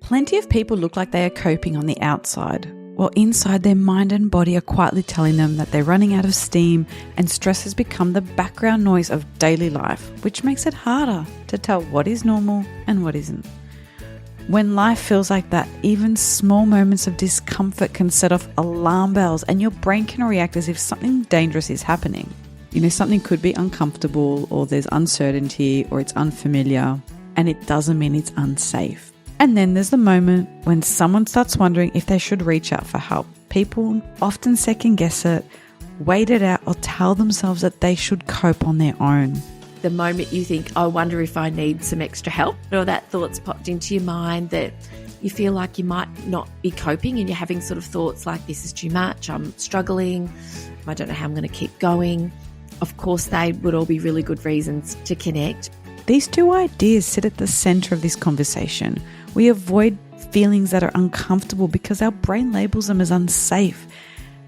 Plenty of people look like they are coping on the outside, while inside their mind and body are quietly telling them that they're running out of steam and stress has become the background noise of daily life, which makes it harder to tell what is normal and what isn't. When life feels like that, even small moments of discomfort can set off alarm bells and your brain can react as if something dangerous is happening. Something could be uncomfortable or there's uncertainty or it's unfamiliar, and it doesn't mean it's unsafe. And then there's the moment when someone starts wondering if they should reach out for help. People often second guess it, wait it out, or tell themselves that they should cope on their own. The moment you think, I wonder if I need some extra help, or that thought's popped into your mind that you feel like you might not be coping and you're having sort of thoughts like, this is too much, I'm struggling, I don't know how I'm going to keep going. Of course, they would all be really good reasons to connect. These two ideas sit at the center of this conversation. We avoid feelings that are uncomfortable because our brain labels them as unsafe.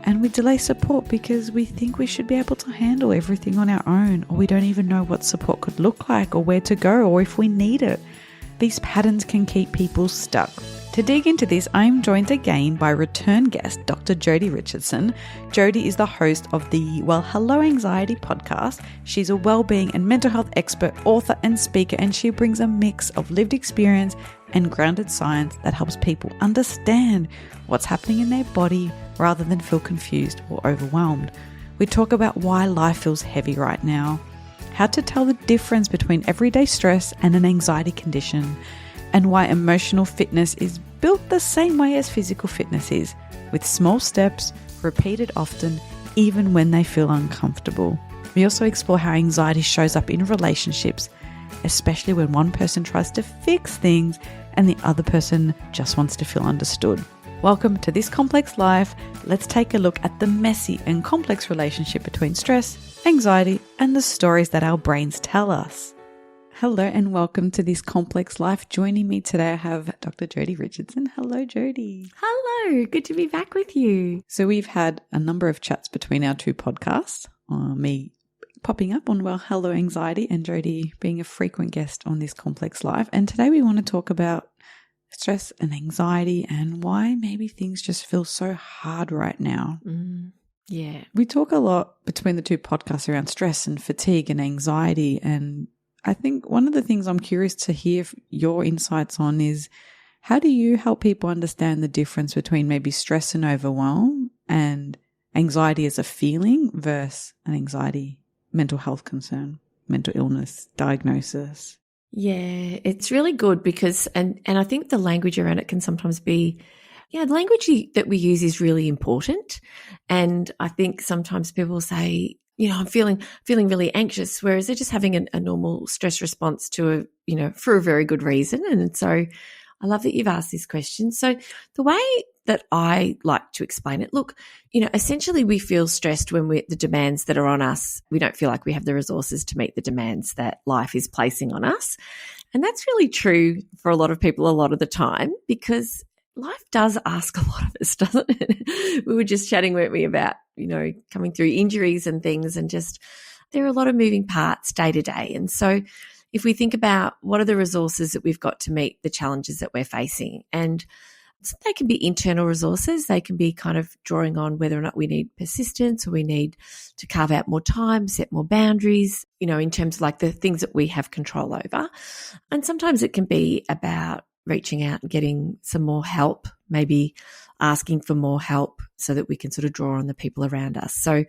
And we delay support because we think we should be able to handle everything on our own, or we don't even know what support could look like or where to go or if we need it. These patterns can keep people stuck. To dig into this, I'm joined again by return guest, Dr. Jodi Richardson. Jodi is the host of the Hello Anxiety podcast. She's a wellbeing and mental health expert, author and speaker, and she brings a mix of lived experience and grounded science that helps people understand what's happening in their body rather than feel confused or overwhelmed. We talk about why life feels heavy right now, how to tell the difference between everyday stress and an anxiety condition, and why emotional fitness is built the same way as physical fitness is, with small steps, repeated often, even when they feel uncomfortable. We also explore how anxiety shows up in relationships, especially when one person tries to fix things and the other person just wants to feel understood. Welcome to This Complex Life. Let's take a look at the messy and complex relationship between stress, anxiety, and the stories that our brains tell us. Hello and welcome to This Complex Life. Joining me today, I have Dr. Jodi Richardson. Hello, Jodi. Hello, good to be back with you. So we've had a number of chats between our two podcasts, me popping up on Hello Anxiety and Jodi being a frequent guest on This Complex Life. And today we want to talk about stress and anxiety and why maybe things just feel so hard right now. Yeah. We talk a lot between the two podcasts around stress and fatigue and anxiety, and I think one of the things I'm curious to hear your insights on is, how do you help people understand the difference between maybe stress and overwhelm and anxiety as a feeling versus an anxiety mental health concern, mental illness diagnosis? Yeah, it's really good because, and I think the language around it can sometimes be, the language that we use is really important. And I think sometimes people say, I'm feeling really anxious, whereas they're just having a normal stress response to for a very good reason. And so I love that you've asked this question. So the way that I like to explain it, look, essentially we feel stressed when the demands that are on us, we don't feel like we have the resources to meet the demands that life is placing on us. And that's really true for a lot of people a lot of the time, because life does ask a lot of us, doesn't it? We were just chatting, weren't we, about, coming through injuries and things, and just there are a lot of moving parts day to day. And so if we think about what are the resources that we've got to meet the challenges that we're facing, and so they can be internal resources, they can be kind of drawing on whether or not we need persistence or we need to carve out more time, set more boundaries, in terms of like the things that we have control over. And sometimes it can be about reaching out and getting some more help, maybe asking for more help so that we can sort of draw on the people around us. So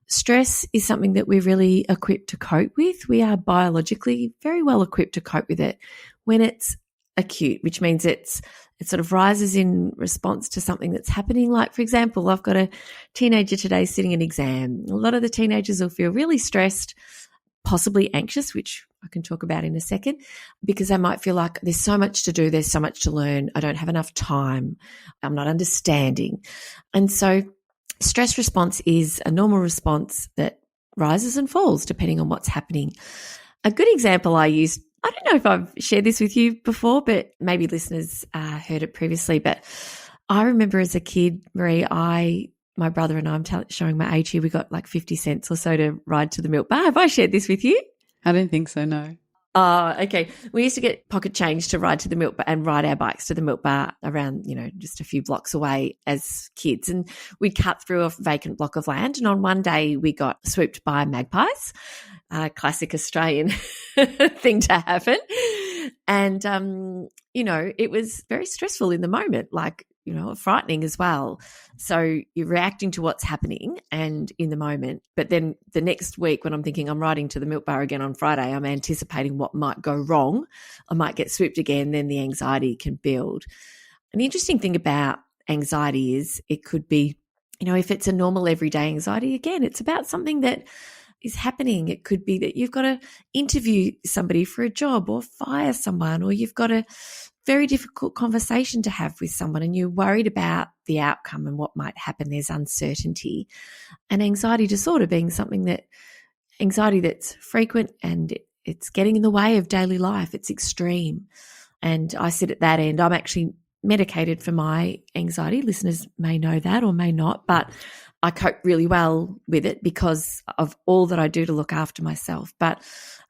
stress is something that we're really equipped to cope with. We are biologically very well equipped to cope with it when it's acute, which means it sort of rises in response to something that's happening. Like, for example, I've got a teenager today sitting an exam. A lot of the teenagers will feel really stressed, possibly anxious, which I can talk about in a second, because they might feel like there's so much to do, there's so much to learn, I don't have enough time, I'm not understanding. And so stress response is a normal response that rises and falls depending on what's happening. A good example I used, I don't know if I've shared this with you before, but maybe listeners heard it previously, but I remember as a kid, Marie, my brother and I, I'm showing my age here, we got like 50 cents or so to ride to the milk bar. Have I shared this with you? I don't think so, no. Oh, okay. We used to get pocket change to ride to the milk bar and ride our bikes to the milk bar around, just a few blocks away as kids. And we'd cut through a vacant block of land. And on one day we got swooped by magpies, a classic Australian thing to happen. And, it was very stressful in the moment, frightening as well. So you're reacting to what's happening and in the moment. But then the next week when I'm thinking I'm riding to the milk bar again on Friday, I'm anticipating what might go wrong. I might get swooped again, then the anxiety can build. And the interesting thing about anxiety is it could be, if it's a normal everyday anxiety, again, it's about something that is happening. It could be that you've got to interview somebody for a job or fire someone, or you've got a very difficult conversation to have with someone and you're worried about the outcome and what might happen. There's uncertainty. And anxiety disorder being anxiety that's frequent and it's getting in the way of daily life. It's extreme. And I sit at that end. I'm actually medicated for my anxiety. Listeners may know that or may not, but I cope really well with it because of all that I do to look after myself. But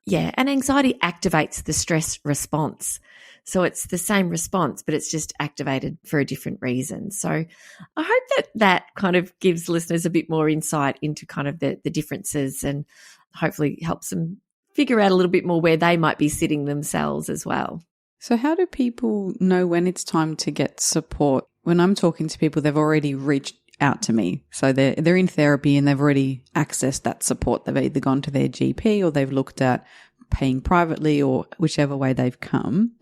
yeah, and anxiety activates the stress response. So it's the same response, but it's just activated for a different reason. So I hope that kind of gives listeners a bit more insight into kind of the differences and hopefully helps them figure out a little bit more where they might be sitting themselves as well. So how do people know when it's time to get support? When I'm talking to people, they've already reached out to me. So they're in therapy and they've already accessed that support. They've either gone to their GP or they've looked at paying privately or whichever way they've come.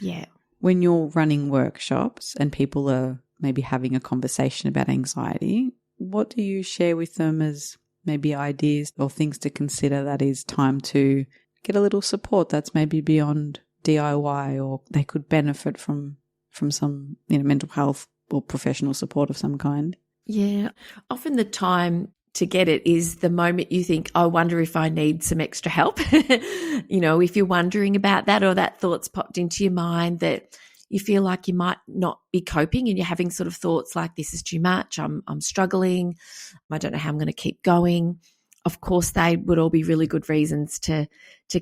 Yeah. When you're running workshops and people are maybe having a conversation about anxiety, what do you share with them as maybe ideas or things to consider that is time to get a little support that's maybe beyond DIY, or they could benefit from some, mental health or professional support of some kind? Yeah. Often the time to get it is the moment you think, I wonder if I need some extra help. If you're wondering about that or that thought's popped into your mind that you feel like you might not be coping and you're having sort of thoughts like, this is too much, I'm struggling, I don't know how I'm going to keep going. Of course, they would all be really good reasons to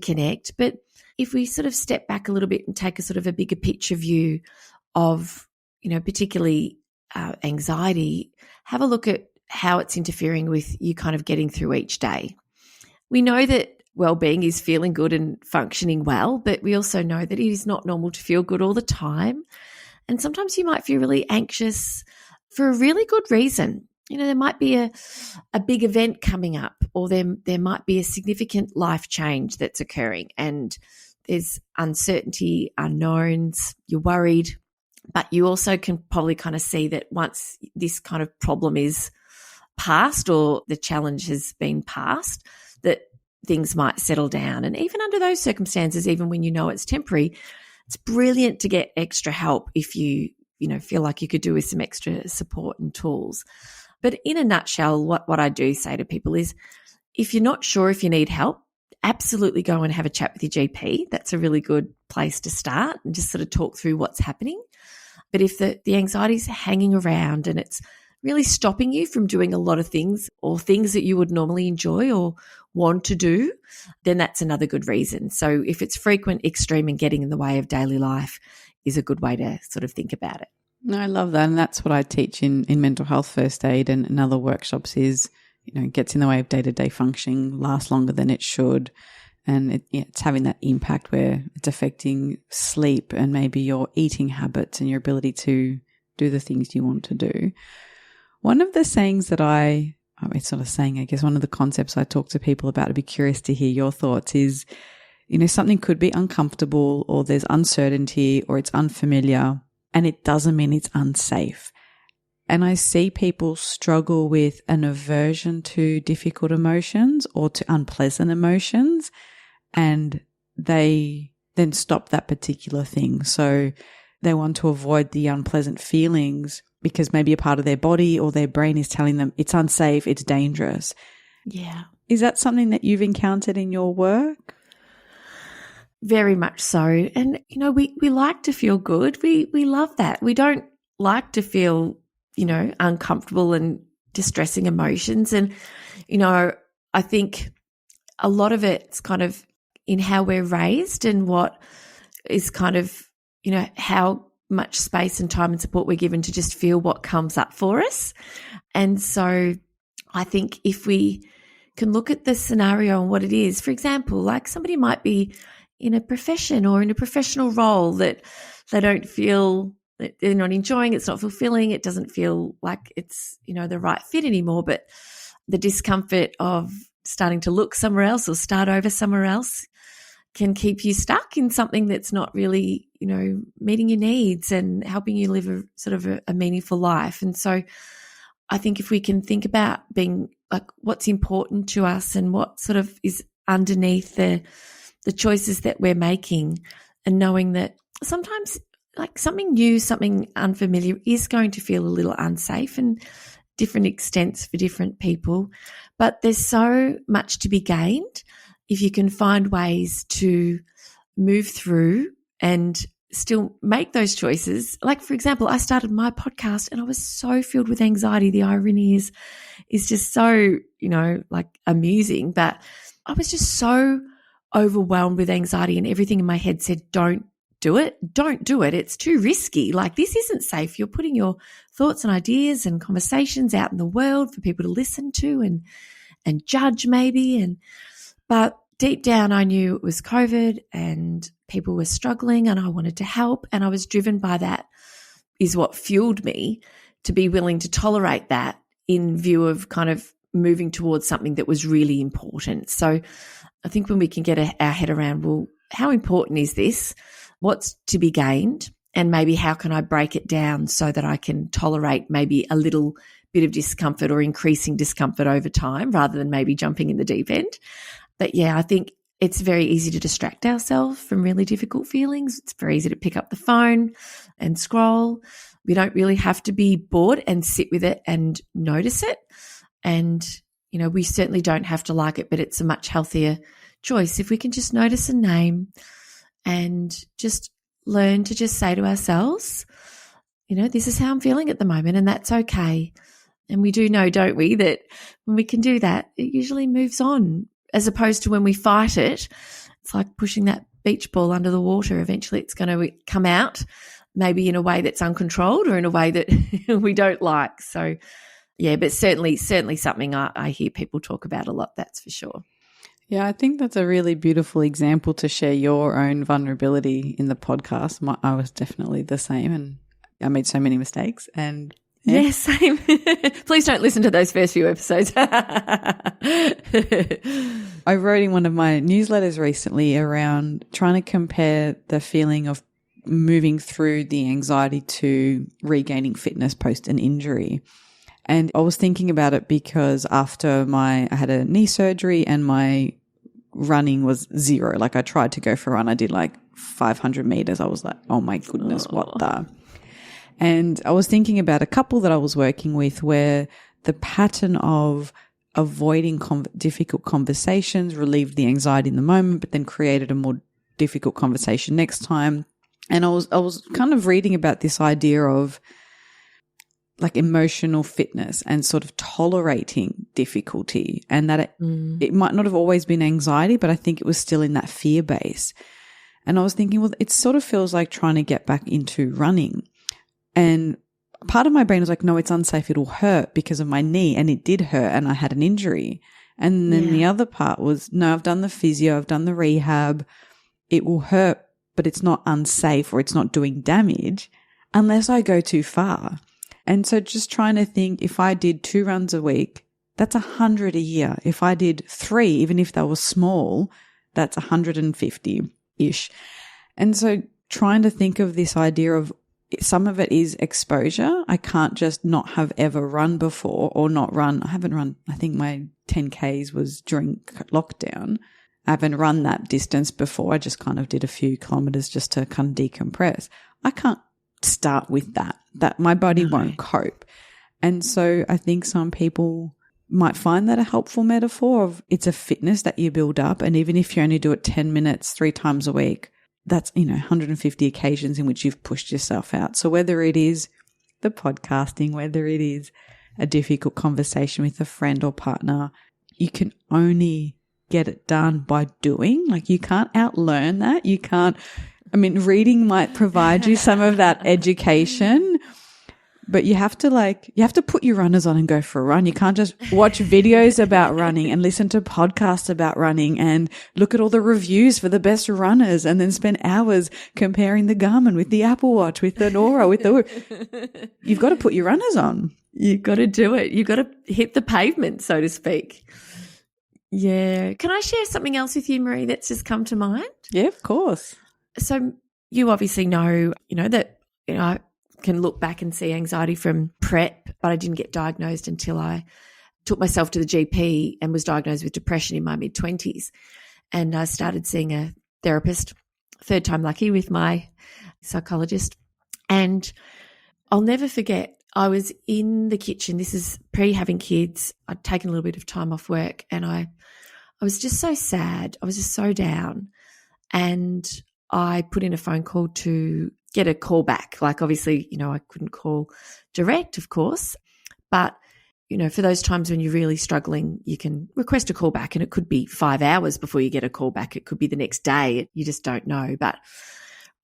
connect. But if we sort of step back a little bit and take a sort of a bigger picture view of, particularly anxiety, have a look at how it's interfering with you kind of getting through each day. We know that well-being is feeling good and functioning well, but we also know that it is not normal to feel good all the time. And sometimes you might feel really anxious for a really good reason. There might be a big event coming up, or there might be a significant life change that's occurring and there's uncertainty, unknowns, you're worried, but you also can probably kind of see that once this kind of problem is past or the challenge has been passed, that things might settle down. And even under those circumstances, even when you know it's temporary, it's brilliant to get extra help if you feel like you could do with some extra support and tools. But in a nutshell, what I do say to people is, if you're not sure if you need help, absolutely go and have a chat with your GP. That's a really good place to start and just sort of talk through what's happening. But if the anxiety is hanging around and it's really stopping you from doing a lot of things or things that you would normally enjoy or want to do, then that's another good reason. So if it's frequent, extreme, and getting in the way of daily life is a good way to sort of think about it. No, I love that. And that's what I teach in mental health first aid and in other workshops is, it gets in the way of day-to-day functioning, lasts longer than it should. And it's having that impact where it's affecting sleep and maybe your eating habits and your ability to do the things you want to do. One of the sayings that it's not a saying, I guess one of the concepts I talk to people about, I'd be curious to hear your thoughts is, something could be uncomfortable or there's uncertainty or it's unfamiliar, and it doesn't mean it's unsafe. And I see people struggle with an aversion to difficult emotions or to unpleasant emotions, and they then stop that particular thing. So they want to avoid the unpleasant feelings because maybe a part of their body or their brain is telling them it's unsafe, it's dangerous. Yeah. Is that something that you've encountered in your work? Very much so. And, we like to feel good. We love that. We don't like to feel, uncomfortable and distressing emotions. And, I think a lot of it's kind of in how we're raised and what is kind of, how much space and time and support we're given to just feel what comes up for us. And so I think if we can look at the scenario and what it is, for example, like somebody might be in a profession or in a professional role that they don't feel that they're not enjoying, it's not fulfilling, it doesn't feel like it's, the right fit anymore, but the discomfort of starting to look somewhere else or start over somewhere else can keep you stuck in something that's not really, meeting your needs and helping you live a sort of a meaningful life. And so I think if we can think about being like what's important to us and what sort of is underneath the choices that we're making, and knowing that sometimes like something new, something unfamiliar is going to feel a little unsafe and different extents for different people. But there's so much to be gained if you can find ways to move through and still make those choices. Like, for example, I started my podcast and I was so filled with anxiety. The irony is just so, like amusing, but I was just so overwhelmed with anxiety, and everything in my head said, don't do it. Don't do it. It's too risky. Like, this isn't safe. You're putting your thoughts and ideas and conversations out in the world for people to listen to and judge maybe. But deep down, I knew it was COVID and people were struggling and I wanted to help. And I was driven by that is what fueled me to be willing to tolerate that in view of kind of moving towards something that was really important. So I think when we can get our head around, well, how important is this? What's to be gained? And maybe how can I break it down so that I can tolerate maybe a little bit of discomfort or increasing discomfort over time rather than maybe jumping in the deep end. But yeah, I think it's very easy to distract ourselves from really difficult feelings. It's very easy to pick up the phone and scroll. We don't really have to be bored and sit with it and notice it. And, we certainly don't have to like it, but it's a much healthier choice if we can just notice a name and just learn to just say to ourselves, this is how I'm feeling at the moment, and that's okay. And we do know, don't we, that when we can do that, it usually moves on, as opposed to when we fight it. It's like pushing that beach ball under the water. Eventually it's going to come out, maybe in a way that's uncontrolled or in a way that we don't like. So, yeah, but certainly something I hear people talk about a lot, that's for sure. Yeah, I think that's a really beautiful example to share your own vulnerability in the podcast. I was definitely the same, and I made so many mistakes. And yeah. Yes, same. Please don't listen to those first few episodes. I wrote in one of my newsletters recently around trying to compare the feeling of moving through the anxiety to regaining fitness post an injury. And I was thinking about it because after I had a knee surgery and my running was zero. Like, I tried to go for a run. I did like 500 meters. I was like, oh my goodness, what the? And I was thinking about a couple that I was working with where the pattern of avoiding difficult conversations relieved the anxiety in the moment, but then created a more difficult conversation next time. And I was kind of reading about this idea of like emotional fitness and sort of tolerating difficulty, and that it might not have always been anxiety, but I think it was still in that fear base. And I was thinking, well, it sort of feels like trying to get back into running. And part of my brain was like, no, it's unsafe. It'll hurt because of my knee. And it did hurt and I had an injury. And then the other part was, no, I've done the physio, I've done the rehab. It will hurt, but it's not unsafe or it's not doing damage unless I go too far. And so just trying to think, if I did 2 runs a week, that's 100 a year. If I did 3, even if they were small, that's 150-ish. And so trying to think of this idea of some of it is exposure. I can't just not have ever run before or not run. I haven't run, I think my 10Ks was during lockdown. I haven't run that distance before. I just kind of did a few kilometers just to kind of decompress. I can't start with that my body won't cope. And so I think some people might find that a helpful metaphor of it's a fitness that you build up. And even if you only do it 10 minutes 3 times a week, that's, 150 occasions in which you've pushed yourself out. So whether it is the podcasting, whether it is a difficult conversation with a friend or partner, you can only get it done by doing. Like you can't outlearn that. You can't, reading might provide you some of that education, but you have to put your runners on and go for a run. You can't just watch videos about running and listen to podcasts about running and look at all the reviews for the best runners and then spend hours comparing the Garmin with the Apple Watch, with the Nora, you've got to put your runners on. You've got to do it. You've got to hit the pavement, so to speak. Yeah. Can I share something else with you, Marie, that's just come to mind? Yeah, of course. So you obviously know, that, I can look back and see anxiety from prep, but I didn't get diagnosed until I took myself to the GP and was diagnosed with depression in my mid-20s. And I started seeing a therapist, third time lucky, with my psychologist. And I'll never forget, I was in the kitchen. This is pre-having kids. I'd taken a little bit of time off work and I was just so sad. I was just so down. And I put in a phone call to get a call back. Like obviously, I couldn't call direct, of course, but, for those times when you're really struggling, you can request a call back and it could be 5 hours before you get a call back. It could be the next day. You just don't know. But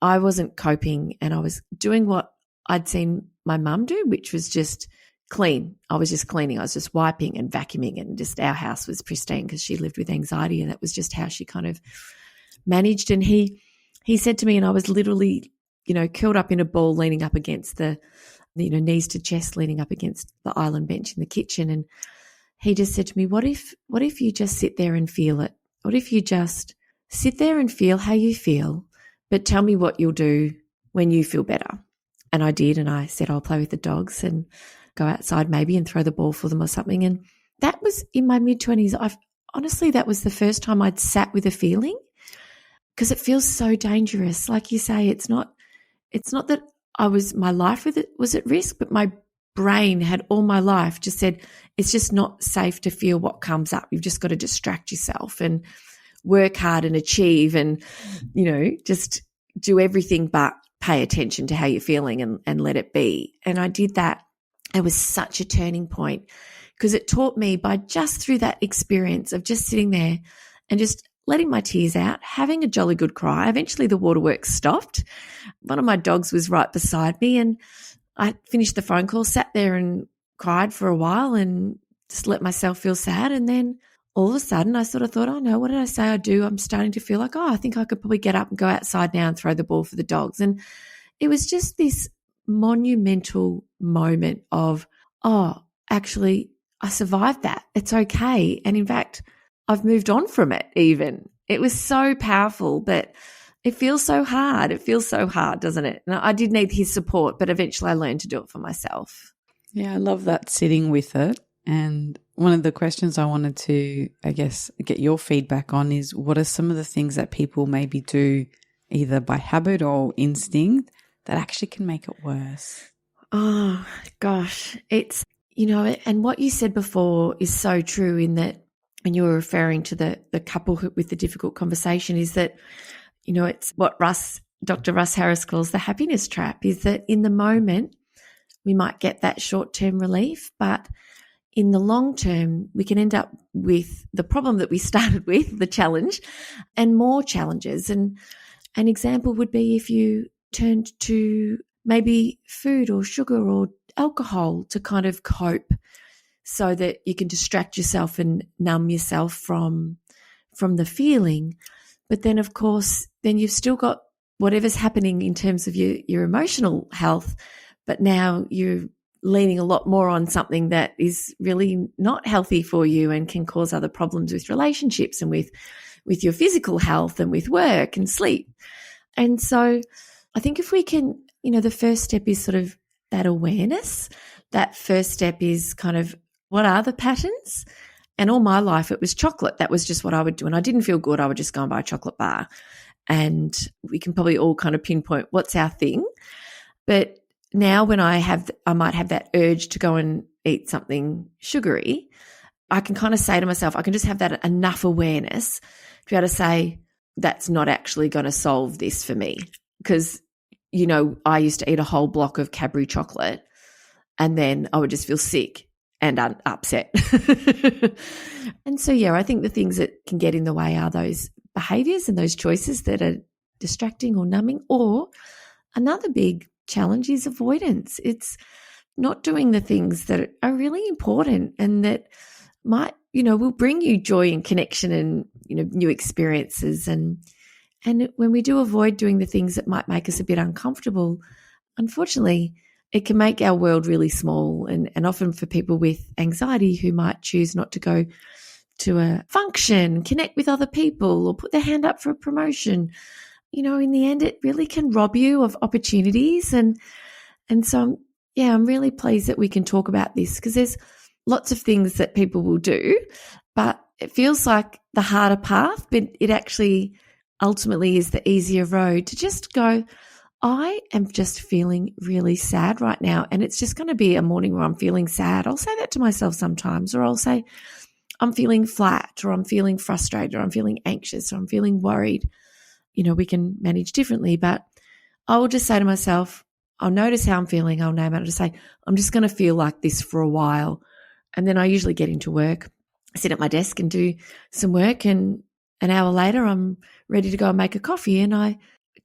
I wasn't coping and I was doing what I'd seen my mum do, which was just clean. I was just cleaning. I was just wiping and vacuuming and just our house was pristine because she lived with anxiety and that was just how she kind of managed. And he said to me, and I was literally, curled up in a ball, leaning up against the, knees to chest, leaning up against the island bench in the kitchen. And he just said to me, what if you just sit there and feel it? What if you just sit there and feel how you feel, but tell me what you'll do when you feel better? And I did. And I said, I'll play with the dogs and go outside maybe and throw the ball for them or something. And that was in my mid-20s. Honestly, that was the first time I'd sat with a feeling. Because it feels so dangerous. Like you say, it's not that my life with it was at risk, but my brain had all my life just said, it's just not safe to feel what comes up. You've just got to distract yourself and work hard and achieve and, just do everything but pay attention to how you're feeling and let it be. And I did that. It was such a turning point because it taught me just through that experience of just sitting there and just letting my tears out, having a jolly good cry. Eventually the waterworks stopped. One of my dogs was right beside me and I finished the phone call, sat there and cried for a while and just let myself feel sad. And then all of a sudden I sort of thought, oh no, what did I say I'd do? I'm starting to feel like, I think I could probably get up and go outside now and throw the ball for the dogs. And it was just this monumental moment of, actually I survived that. It's okay. And in fact, I've moved on from it even. It was so powerful, but it feels so hard. It feels so hard, doesn't it? And I did need his support, but eventually I learned to do it for myself. Yeah, I love that, sitting with it. And one of the questions I wanted to, get your feedback on is, what are some of the things that people maybe do either by habit or instinct that actually can make it worse? Oh, gosh. It's, and what you said before is so true in that, and you were referring to the couple with the difficult conversation, is that, it's what Dr. Russ Harris calls the happiness trap, is that in the moment we might get that short-term relief, but in the long term we can end up with the problem that we started with, the challenge, and more challenges. And an example would be if you turned to maybe food or sugar or alcohol to kind of cope, so that you can distract yourself and numb yourself from the feeling. But then, of course, then you've still got whatever's happening in terms of your emotional health, but now you're leaning a lot more on something that is really not healthy for you and can cause other problems with relationships and with your physical health and with work and sleep. And so I think if we can, the first step is sort of that awareness. That first step is kind of, what are the patterns? And all my life it was chocolate. That was just what I would do. And I didn't feel good, I would just go and buy a chocolate bar. And we can probably all kind of pinpoint what's our thing. But now when I might have that urge to go and eat something sugary, I can kind of say to myself, I can just have that enough awareness to be able to say, that's not actually going to solve this for me. Because, I used to eat a whole block of Cadbury chocolate and then I would just feel sick. and upset. And so, yeah, I think the things that can get in the way are those behaviors and those choices that are distracting or numbing. Or another big challenge is avoidance. It's not doing the things that are really important and that might, will bring you joy and connection and, new experiences. And when we do avoid doing the things that might make us a bit uncomfortable, unfortunately, it can make our world really small. And often for people with anxiety who might choose not to go to a function, connect with other people, or put their hand up for a promotion, in the end, it really can rob you of opportunities. And so, I'm really pleased that we can talk about this, because there's lots of things that people will do, but it feels like the harder path, but it actually ultimately is the easier road to just go, I am just feeling really sad right now. And it's just going to be a morning where I'm feeling sad. I'll say that to myself sometimes, or I'll say, I'm feeling flat, or I'm feeling frustrated, or I'm feeling anxious, or I'm feeling worried. We can manage differently, but I will just say to myself, I'll notice how I'm feeling. I'll name it. I'll just say, I'm just going to feel like this for a while. And then I usually get into work, sit at my desk and do some work. And an hour later, I'm ready to go and make a coffee. And I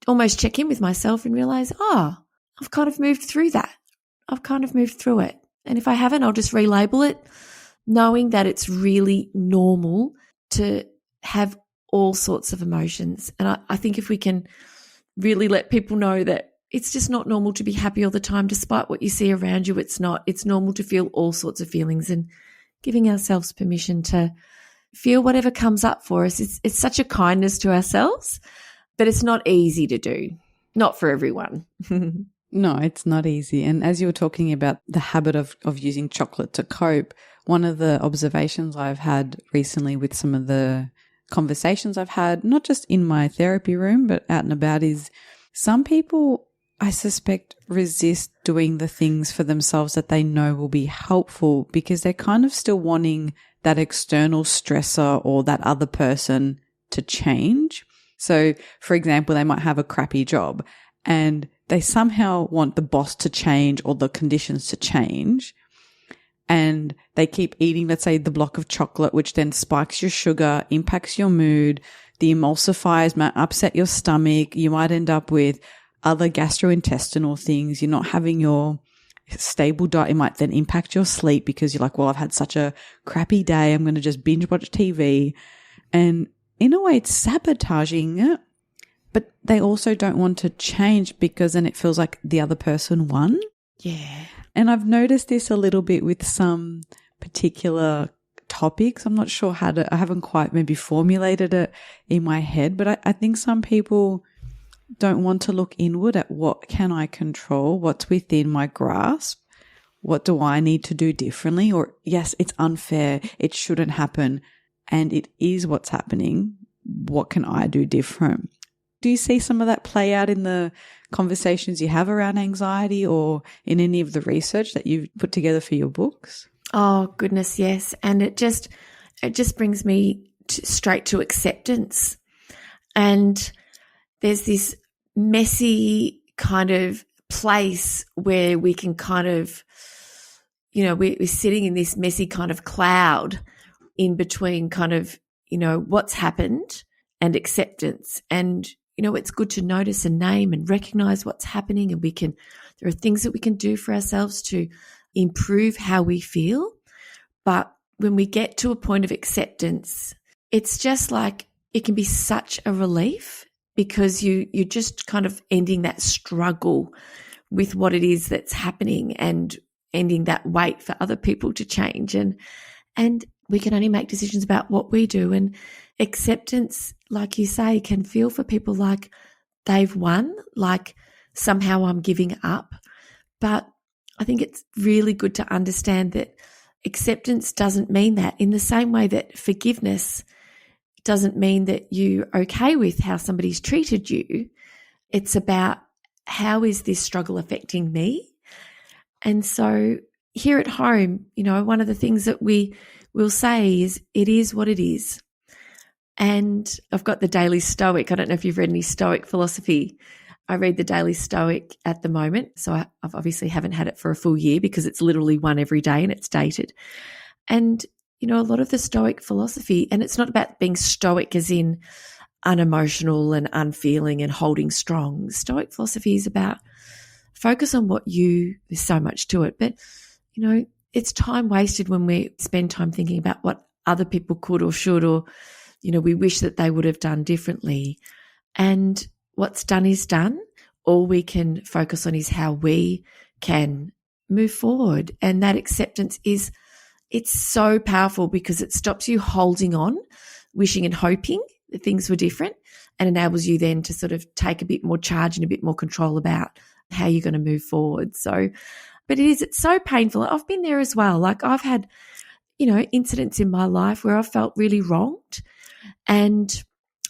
almost check in with myself and realize, I've kind of moved through that. I've kind of moved through it. And if I haven't, I'll just relabel it, knowing that it's really normal to have all sorts of emotions. And I think if we can really let people know that it's just not normal to be happy all the time, despite what you see around you, it's not. It's normal to feel all sorts of feelings, and giving ourselves permission to feel whatever comes up for us. It's such a kindness to ourselves, but it's not easy to do. Not for everyone. No, it's not easy. And as you were talking about the habit of using chocolate to cope, one of the observations I've had recently with some of the conversations I've had, not just in my therapy room, but out and about, is some people, I suspect, resist doing the things for themselves that they know will be helpful because they're kind of still wanting that external stressor or that other person to change. So, for example, they might have a crappy job and they somehow want the boss to change or the conditions to change. And they keep eating, let's say, the block of chocolate, which then spikes your sugar, impacts your mood. The emulsifiers might upset your stomach. You might end up with other gastrointestinal things. You're not having your stable diet. It might then impact your sleep because you're like, well, I've had such a crappy day. I'm going to just binge watch TV. And in a way, it's sabotaging it. But they also don't want to change because then it feels like the other person won. Yeah. And I've noticed this a little bit with some particular topics. I'm not sure I haven't quite maybe formulated it in my head, but I think some people don't want to look inward at what can I control, what's within my grasp, what do I need to do differently, or yes, it's unfair, it shouldn't happen, and it is what's happening. What can I do different? Do you see some of that play out in the conversations you have around anxiety or in any of the research that you've put together for your books? Oh, goodness, yes. And it just brings me straight to acceptance. And there's this messy kind of place where we can kind of, we're sitting in this messy kind of cloud in between kind of, what's happened and acceptance. And it's good to notice and name and recognize what's happening, and there are things that we can do for ourselves to improve how we feel. But when we get to a point of acceptance, it's just like it can be such a relief because you're just kind of ending that struggle with what it is that's happening and ending that wait for other people to change. And we can only make decisions about what we do. And acceptance, like you say, can feel for people like they've won, like somehow I'm giving up. But I think it's really good to understand that acceptance doesn't mean that, in the same way that forgiveness doesn't mean that you're okay with how somebody's treated you. It's about, how is this struggle affecting me? And so here at home, one of the things that we will say is, it is what it is. And I've got the Daily Stoic. I don't know if you've read any Stoic philosophy, I read the Daily Stoic at the moment. So I've obviously haven't had it for a full year because it's literally one every day and it's dated. And, a lot of the Stoic philosophy, and it's not about being stoic as in unemotional and unfeeling and holding strong. Stoic philosophy is about focus on there's so much to it, but, it's time wasted when we spend time thinking about what other people could or should, or, we wish that they would have done differently. And what's done is done. All we can focus on is how we can move forward. And that acceptance it's so powerful because it stops you holding on, wishing and hoping that things were different, and enables you then to sort of take a bit more charge and a bit more control about how you're going to move forward. So, but it's so painful. I've been there as well. Like I've had, incidents in my life where I've felt really wronged, and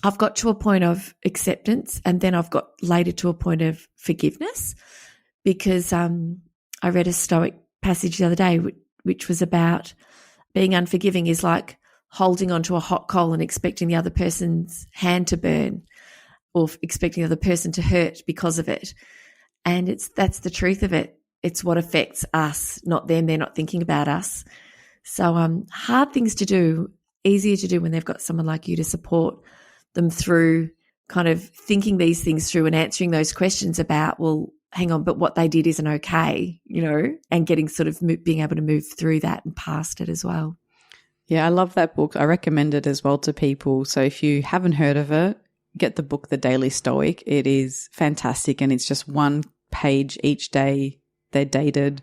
I've got to a point of acceptance, and then I've got later to a point of forgiveness, because I read a Stoic passage the other day, which was about being unforgiving is like holding onto a hot coal and expecting the other person's hand to burn, or expecting the other person to hurt because of it. And that's the truth of it. It's what affects us, not them. They're not thinking about us. So hard things to do, easier to do when they've got someone like you to support them through kind of thinking these things through and answering those questions about, well, hang on, but what they did isn't okay, and getting sort of being able to move through that and past it as well. Yeah, I love that book. I recommend it as well to people. So if you haven't heard of it, get the book, The Daily Stoic. It is fantastic, and it's just one page each day. They're dated,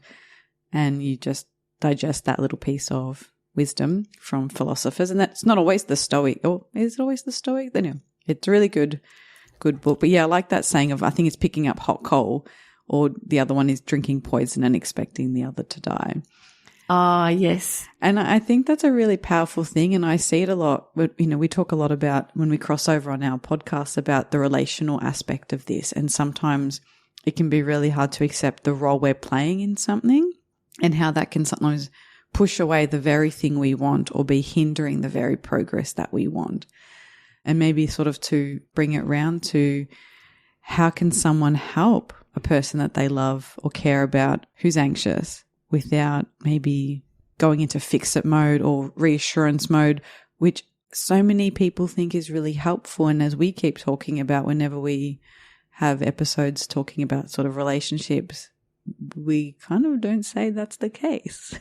and you just digest that little piece of wisdom from philosophers. And that's not always the Stoic. Or is it always the Stoic? No, it's a really good book. But yeah, I like that saying of, I think it's picking up hot coal, or the other one is drinking poison and expecting the other to die. Ah, yes. And I think that's a really powerful thing, and I see it a lot. But, we talk a lot about, when we cross over on our podcast, about the relational aspect of this, and sometimes it can be really hard to accept the role we're playing in something, and how that can sometimes push away the very thing we want, or be hindering the very progress that we want. And maybe sort of to bring it round to, how can someone help a person that they love or care about who's anxious, without maybe going into fix-it mode or reassurance mode, which so many people think is really helpful. And as we keep talking about whenever we have episodes talking about sort of relationships, we kind of don't say that's the case.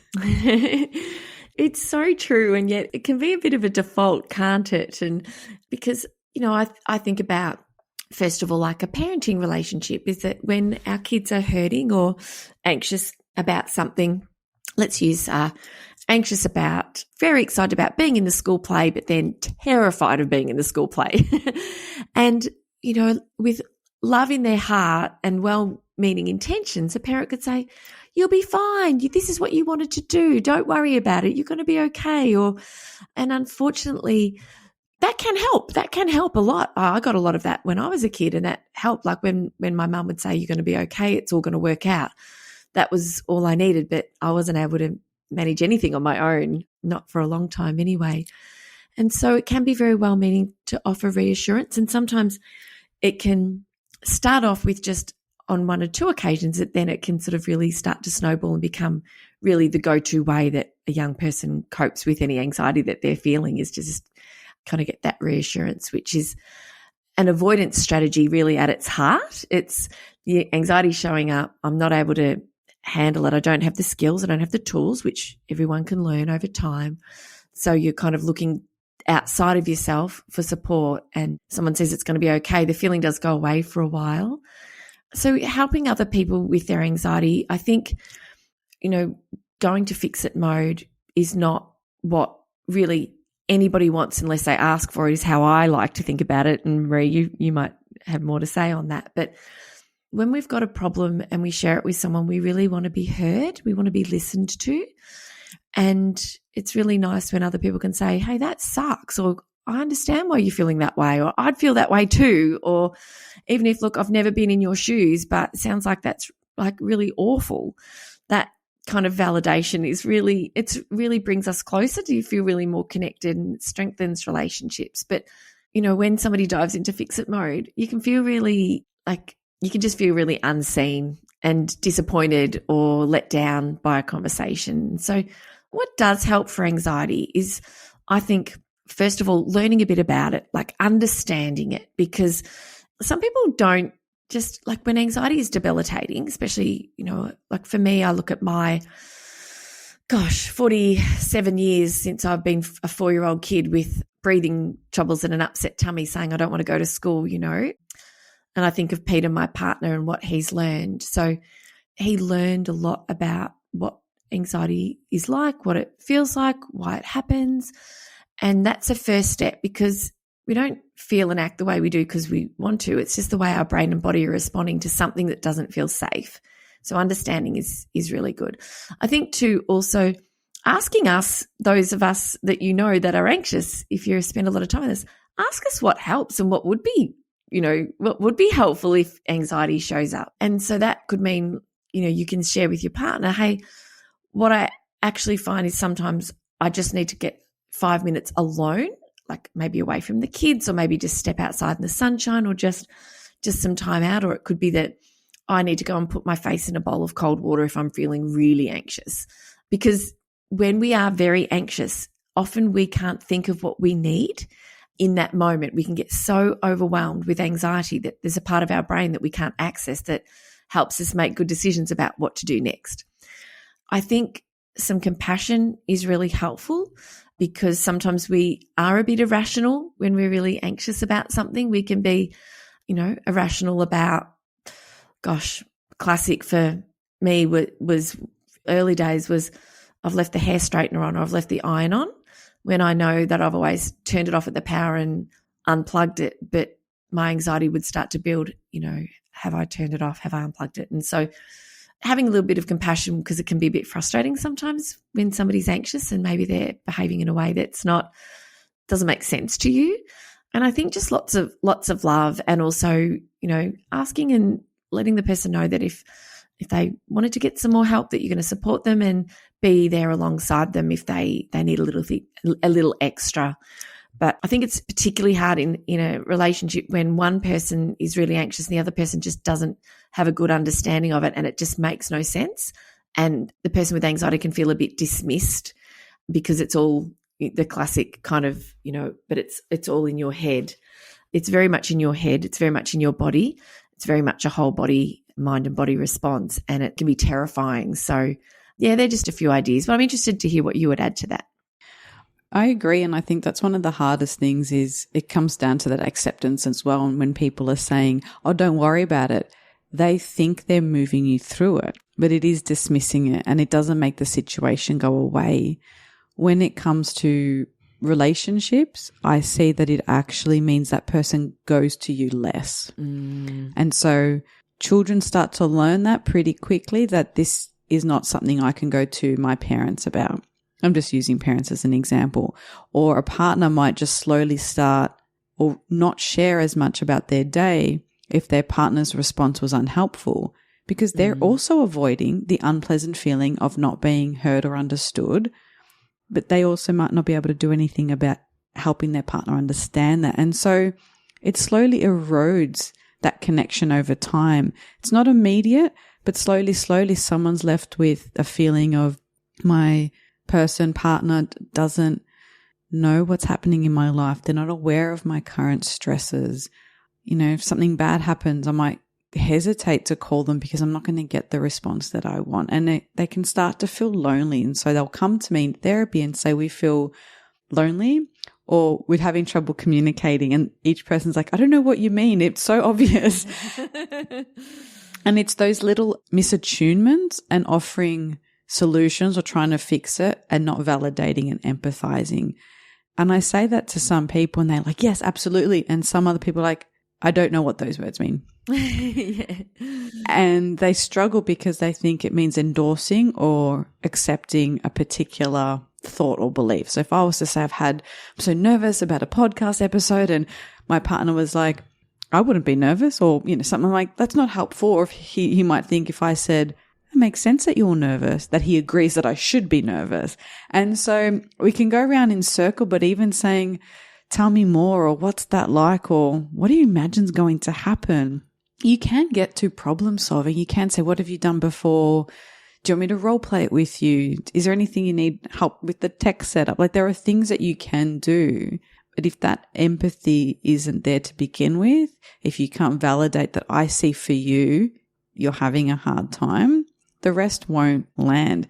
It's so true, and yet it can be a bit of a default, can't it? And because, I think about, first of all, like a parenting relationship, is that when our kids are hurting or anxious about something, let's use anxious about, very excited about being in the school play, but then terrified of being in the school play. And, with love in their heart and well-meaning intentions, a parent could say, you'll be fine. This is what you wanted to do. Don't worry about it. You're going to be okay. And unfortunately, that can help. That can help a lot. I got a lot of that when I was a kid, and that helped. Like when my mum would say, you're going to be okay. It's all going to work out. That was all I needed, but I wasn't able to manage anything on my own, not for a long time anyway. And so it can be very well-meaning to offer reassurance, and sometimes it can start off with just on one or two occasions, then it can sort of really start to snowball and become really the go-to way that a young person copes with any anxiety that they're feeling, is to just kind of get that reassurance, which is an avoidance strategy really at its heart. It's the anxiety showing up. I'm not able to handle it. I don't have the skills. I don't have the tools, which everyone can learn over time. So you're kind of looking outside of yourself for support, and someone says it's going to be okay. The feeling does go away for a while. So helping other people with their anxiety, I think, going to fix-it mode is not what really anybody wants unless they ask for it, is how I like to think about it. And Marie, you might have more to say on that. But when we've got a problem and we share it with someone, we really want to be heard. We want to be listened to. And it's really nice when other people can say, hey, that sucks, or I understand why you're feeling that way, or I'd feel that way too. Or even if, look, I've never been in your shoes, but it sounds like that's like really awful. That kind of validation is really, it's really brings us closer. Do you feel really more connected, and strengthens relationships? But, when somebody dives into fix-it mode, you can feel really like you can just feel really unseen and disappointed or let down by a conversation. So what does help for anxiety is, I think, first of all, learning a bit about it, like understanding it, because some people don't just, like when anxiety is debilitating, especially, like for me, I look at my 47 years since I've been a 4-year-old kid with breathing troubles and an upset tummy saying I don't want to go to school, and I think of Peter, my partner, and what he's learned. So he learned a lot about what anxiety is like, what it feels like, why it happens. And that's a first step, because we don't feel and act the way we do because we want to. It's just the way our brain and body are responding to something that doesn't feel safe. So understanding is really good. I think too, also asking us, those of us that that are anxious, if you spend a lot of time with us, ask us what helps and what would be, what would be helpful if anxiety shows up. And so that could mean, you can share with your partner, hey, what I actually find is sometimes I just need to get 5 minutes alone, like maybe away from the kids, or maybe just step outside in the sunshine, or just some time out. Or it could be that I need to go and put my face in a bowl of cold water if I'm feeling really anxious. Because when we are very anxious, often we can't think of what we need in that moment. We can get so overwhelmed with anxiety that there's a part of our brain that we can't access that helps us make good decisions about what to do next. I think some compassion is really helpful, because sometimes we are a bit irrational when we're really anxious about something. We can be, irrational about, classic for me was early days was I've left the hair straightener on, or I've left the iron on, when I know that I've always turned it off at the power and unplugged it, but my anxiety would start to build, have I turned it off? Have I unplugged it? And so having a little bit of compassion, because it can be a bit frustrating sometimes when somebody's anxious and maybe they're behaving in a way that's doesn't make sense to you. And I think just lots of love, and also, asking and letting the person know that if they wanted to get some more help, that you're going to support them and be there alongside them if they need a little extra. But I think it's particularly hard in a relationship when one person is really anxious and the other person just doesn't have a good understanding of it, and it just makes no sense. And the person with anxiety can feel a bit dismissed because it's all the classic kind of, but it's all in your head. It's very much in your head. It's very much in your body. It's very much a whole body, mind and body response, and it can be terrifying. So yeah, they're just a few ideas, but I'm interested to hear what you would add to that. I agree, and I think that's one of the hardest things is it comes down to that acceptance as well. And when people are saying, oh, don't worry about it, they think they're moving you through it, but it is dismissing it, and it doesn't make the situation go away. When it comes to relationships, I see that it actually means that person goes to you less. And so children start to learn that pretty quickly, that this is not something I can go to my parents about. I'm just using parents as an example. Or a partner might just slowly start or not share as much about their day if their partner's response was unhelpful, because they're also avoiding the unpleasant feeling of not being heard or understood, but they also might not be able to do anything about helping their partner understand that. And so it slowly erodes that connection over time. It's not immediate, but slowly someone's left with a feeling of my partner doesn't know what's happening in my life. They're not aware of my current stresses. If something bad happens, I might hesitate to call them because I'm not going to get the response that I want. And they can start to feel lonely. And so they'll come to me in therapy and say, we feel lonely, or we're having trouble communicating. And each person's like, I don't know what you mean. It's so obvious. And it's those little misattunements and offering solutions or trying to fix it and not validating and empathizing. And I say that to some people and they're like, yes, absolutely. And some other people are like, I don't know what those words mean. Yeah. And they struggle because they think it means endorsing or accepting a particular thought or belief. So if I was to say I'm so nervous about a podcast episode, and my partner was like, I wouldn't be nervous, or something like that's not helpful. Or if he might think if I said, it makes sense that you're nervous, that he agrees that I should be nervous. And so we can go around in circle, but even saying, tell me more, or what's that like, or what do you imagine's going to happen? you can get to problem solving. You can say, what have you done before? Do you want me to role play it with you? Is there anything you need help with the tech setup? Like, there are things that you can do. But if that empathy isn't there to begin with, if you can't validate that I see for you, you're having a hard time, the rest won't land.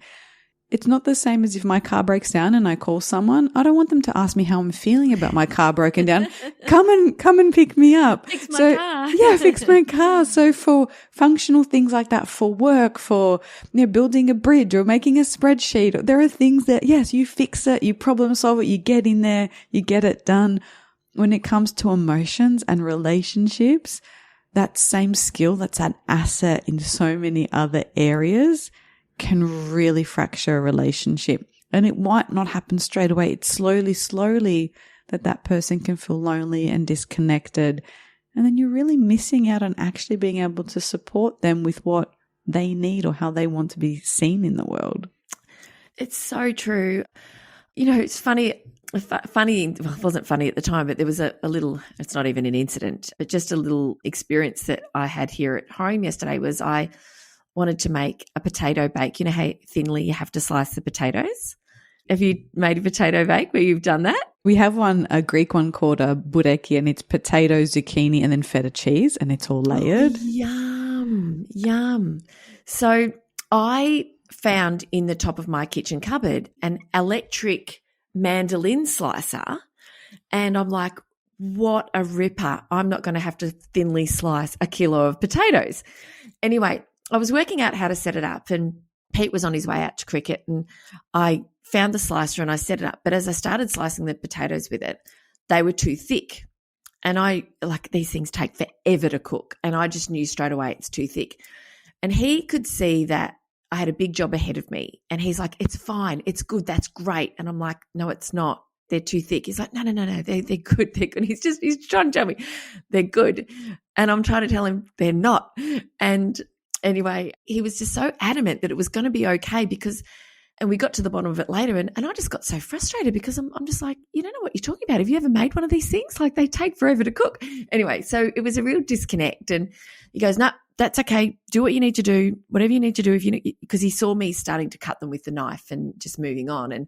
It's not the same as if my car breaks down and I call someone. I don't want them to ask me how I'm feeling about my car broken down. Come and pick me up. Fix my car. Yeah, fix my car. So for functional things like that, for work, for building a bridge or making a spreadsheet, there are things that, yes, you fix it, you problem solve it, you get in there, you get it done. When it comes to emotions and relationships, that same skill, that's an asset in so many other areas, can really fracture a relationship. And it might not happen straight away. It's slowly that person can feel lonely and disconnected. And then you're really missing out on actually being able to support them with what they need or how they want to be seen in the world. It's so true. It's funny. Well, it wasn't funny at the time, but there was a little, it's not even an incident, but just a little experience that I had here at home yesterday. Was I wanted to make a potato bake. You know how thinly you have to slice the potatoes? Have you made a potato bake where you've done that? We have a Greek one called a bureki, and it's potato, zucchini, and then feta cheese, and it's all layered. Oh, yum. So I found in the top of my kitchen cupboard an electric mandolin slicer, and I'm like, what a ripper. I'm not going to have to thinly slice a kilo of potatoes. Anyway, I was working out how to set it up, and Pete was on his way out to cricket, and I found the slicer and I set it up. But as I started slicing the potatoes with it, they were too thick. And these things take forever to cook. And I just knew straight away it's too thick. And he could see that I had a big job ahead of me. And he's like, it's fine. It's good. That's great. And I'm like, no, it's not. They're too thick. He's like, no. They're good. They're good. He's trying to tell me they're good. And I'm trying to tell him they're not. And anyway, he was just so adamant that it was going to be okay and we got to the bottom of it later, and I just got so frustrated because I'm just like, you don't know what you're talking about. Have you ever made one of these things? Like, they take forever to cook. Anyway, so it was a real disconnect, and he goes, no, that's okay. Do what you need to do, whatever you need to do, because he saw me starting to cut them with the knife and just moving on. And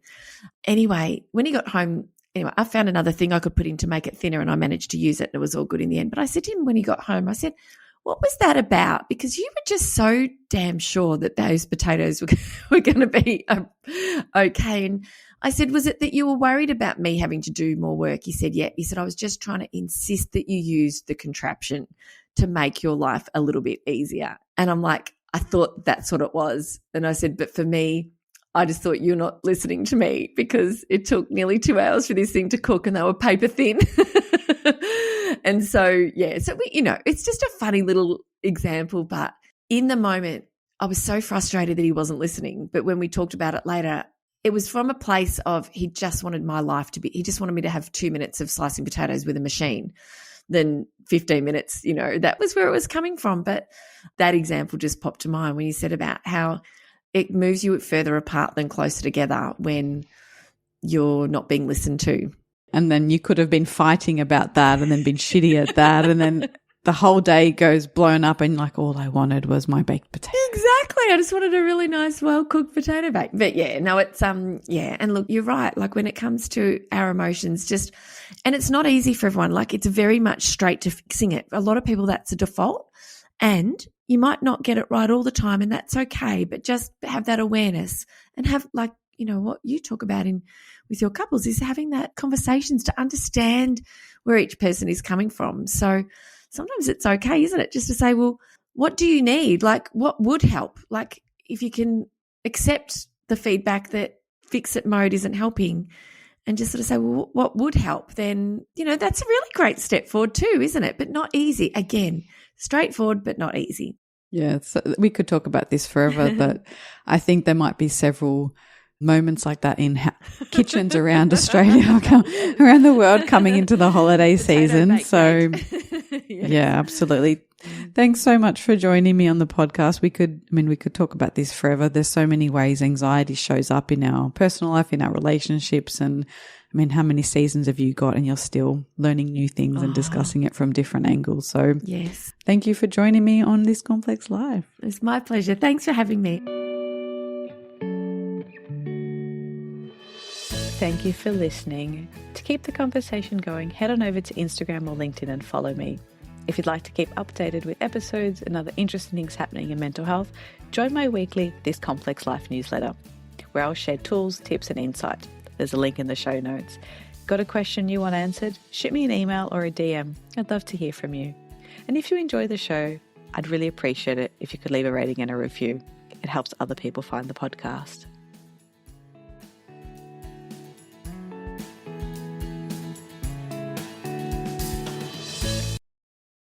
anyway, when he got home, I found another thing I could put in to make it thinner, and I managed to use it, and it was all good in the end. But I said to him when he got home, I said, what was that about? Because you were just so damn sure that those potatoes were going to be okay. And I said, was it that you were worried about me having to do more work? He said, yeah. He said, I was just trying to insist that you use the contraption to make your life a little bit easier. And I'm like, I thought that's what it was. And I said, but for me, I just thought you're not listening to me, because it took nearly 2 hours for this thing to cook and they were paper thin. And so, yeah, so it's just a funny little example, but in the moment I was so frustrated that he wasn't listening. But when we talked about it later, it was from a place of he just wanted he just wanted me to have 2 minutes of slicing potatoes with a machine than 15 minutes, that was where it was coming from. But that example just popped to mind when you said about how it moves you further apart than closer together when you're not being listened to. And then you could have been fighting about that and then been shitty at that, and then the whole day goes blown up and like, all I wanted was my baked potato. Exactly. I just wanted a really nice, well-cooked potato bake. But yeah, no, it's, yeah. And look, you're right. Like, when it comes to our emotions, and it's not easy for everyone. Like, it's very much straight to fixing it. A lot of people, that's a default, and you might not get it right all the time, and that's okay. But just have that awareness and have, like, what you talk about with your couples is having that conversations to understand where each person is coming from. So sometimes it's okay, isn't it, just to say, well, what do you need? Like, what would help? Like, if you can accept the feedback that fix-it mode isn't helping, and just sort of say, well, what would help? Then, that's a really great step forward too, isn't it? But not easy. Again, straightforward, but not easy. Yeah, so we could talk about this forever, but I think there might be several moments like that in kitchens around Australia, around the world, coming into the holiday season. So yeah, absolutely. Thanks so much for joining me on the podcast. We could talk about this forever. There's so many ways anxiety shows up in our personal life, in our relationships. And how many seasons have you got, and you're still learning new things and discussing it from different angles. So yes, thank you for joining me on This Complex Life. It's my pleasure. Thanks for having me. Thank you for listening. To keep the conversation going, head on over to Instagram or LinkedIn and follow me. If you'd like to keep updated with episodes and other interesting things happening in mental health, join my weekly This Complex Life newsletter, where I'll share tools, tips and insight. There's a link in the show notes. Got a question you want answered? Shoot me an email or a DM. I'd love to hear from you. And if you enjoy the show, I'd really appreciate it if you could leave a rating and a review. It helps other people find the podcast.